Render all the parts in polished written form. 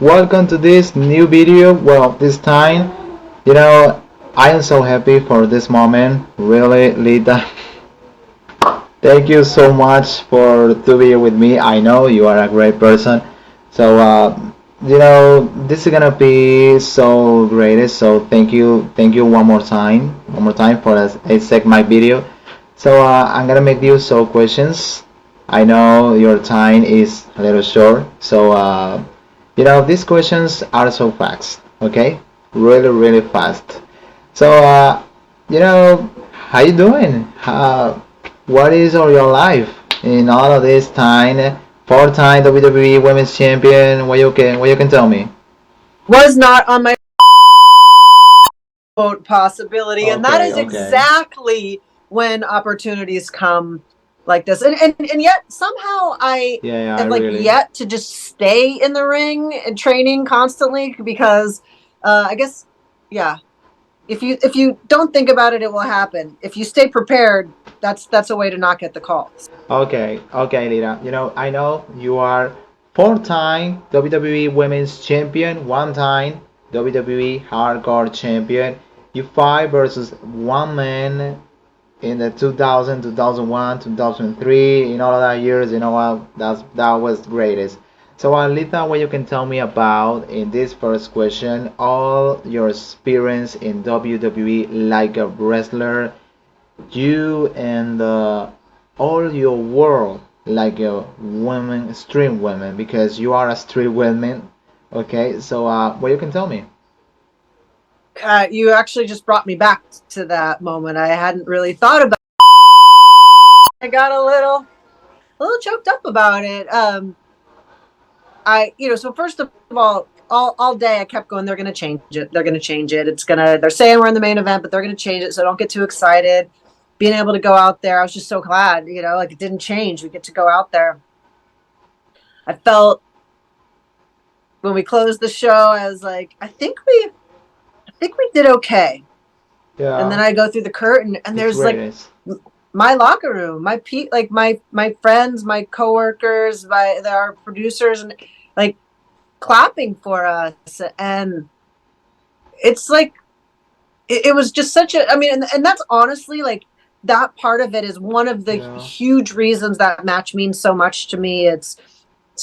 welcome to this new video. Well, this time, you know, I am so happy for this moment. Really, Lita, thank you so much for to be here with me. I know you are a great person. So, this is gonna be so great. So, thank you one more time for us. I sec my video. So, I'm gonna make you so questions. I know your time is a little short. So, these questions are so fast. Okay, really, really fast. So, how you doing? What is all your life in all of this time? Four-time WWE Women's Champion. What you can tell me? Was not on my quote possibility, and that Okay, is okay. exactly when opportunities come like this. And yet somehow I Yeah, yeah, I have like really. yet to just stay in the ring and training constantly because I guess yeah, if you don't think about it, it will happen. If you stay prepared, that's a way to not get the calls. Okay, okay, Lita. I know you are four-time WWE Women's Champion, one-time WWE Hardcore Champion. You fight versus one man in the 2000, 2001, 2003, in all of that years, that was greatest. So, Lita, what you can tell me about in this first question, all your experience in WWE like a wrestler, you and all your world like a woman, street woman, because you are a street woman. Okay, so what you can tell me? You actually just brought me back to that moment. I hadn't really thought about. I got a little choked up about it. So first of all day I kept going, they're going to change it. They're going to change it. They're saying we're in the main event, but they're going to change it. So don't get too excited. Being able to go out there, I was just so glad, like it didn't change. We get to go out there. I felt when we closed the show, I was like, I think we did okay. And then Yeah, I go through the curtain and it's there's like greatest. my locker room, like my friends, my coworkers, our producers, and like clapping for us. And it's like it was just such a, I mean, and that's honestly like that part of it is one of the Yeah. huge reasons that match means so much to me. It's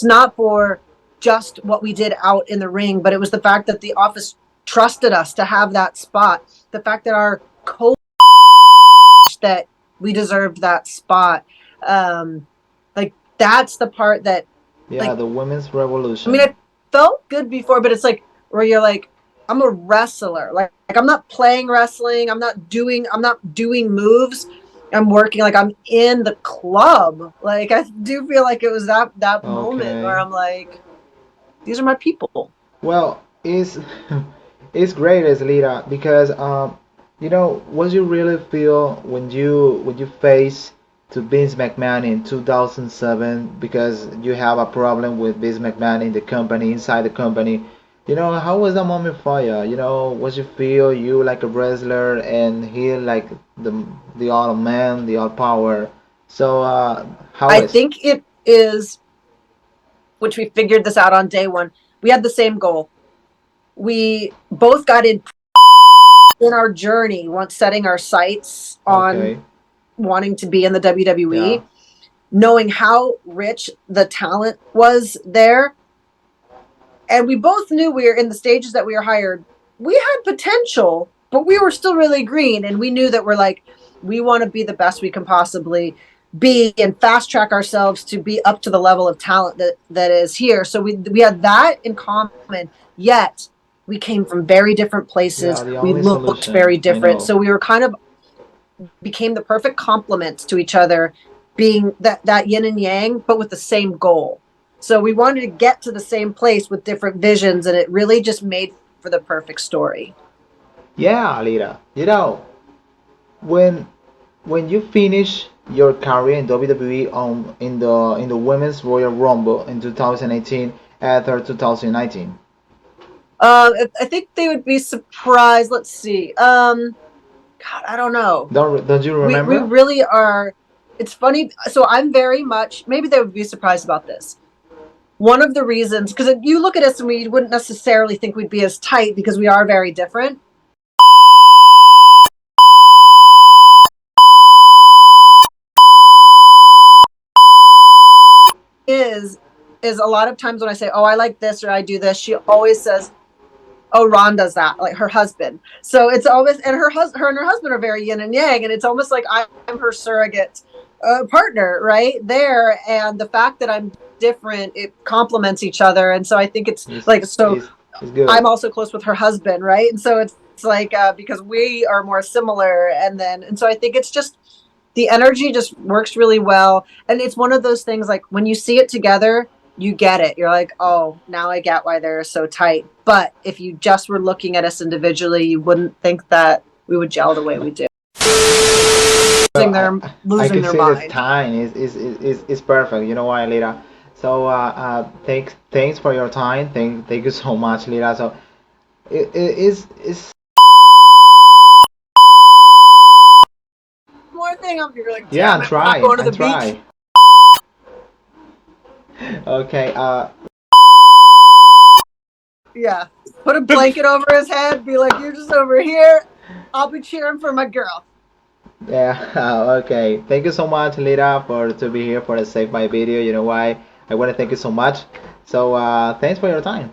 not for just what we did out in the ring, but it was the fact that the office trusted us to have that spot, the fact that our coach that we deserved that spot. Like that's the part that, Yeah, like, the women's I mean, revolution. I felt good before, but it's like where you're like, I'm a wrestler. Like I'm not playing wrestling. I'm not doing moves. I'm working like I'm in the club. Like I do feel like it was that moment where Okay. I'm like, these are my people. Well, it's it's great as Lita because what you really feel when you face to Vince McMahon in 2007 because you have a problem with Vince McMahon in the company inside the company. How was that moment for you? What you feel you like a wrestler and he like the all man, the all power. So how I is? think it is, which we figured this out on day one. We had the same goal. We both got in our journey once setting our sights on Okay. wanting to be in the Yeah. WWE, knowing how rich the talent was there. And we both knew we were in the stages that we were hired. We had potential, but we were still really green. And we knew that we're like, we want to be the best we can possibly be and fast track ourselves to be up to the level of talent that is here. So we had that in common, yet we came from very different Yeah, places. the We only looked solution. very I different. know. So we were kind of became the perfect complements to each other, being that yin and yang, but with the same goal. So we wanted to get to the same place with different visions, and it really just made for the perfect story. Yeah, Lita. When when you finish your career in WWE in the Women's Royal Rumble in 2018 after 2019. I think they would be surprised. Let's see. God, I don't know. Don't you We remember? really are. It's funny. So I'm very much. Maybe they would be surprised about this. one of the reasons, because you look at us and we wouldn't necessarily think we'd be as tight because we are very different. Is is a lot of times when I say, "Oh, I like this" or "I do this," she always says, "Oh, Ron does that," like her husband. So it's always, and her and her husband are very yin and yang, and it's almost like I'm her surrogate partner right there. And the fact that I'm different, it complements each other, and so I think it's It's like so. it's good. I'm also close with her husband, right? And so it's like because we are more similar, and so I think it's just the energy just works really well, and it's one of those things like when you see it together, you get it. You're like, oh, now I get why they're so tight. But if you just were looking at us individually, you wouldn't think that we would gel the way we do. Well, Losing their I losing can their say this mind. time is perfect. You know why, Lita? So thanks for your time. Thank you so much, Lita. So it is More thing, I'm you're like, yeah. damn I it, we're not try. going to I the beach. try. Okay. Yeah, put a blanket over his head, be like, you're just over here. I'll be cheering for my girl. Yeah. Okay. Thank you so much, Lita, for to be here for the Save My video. You know why? I want to thank you so much. So thanks for your time.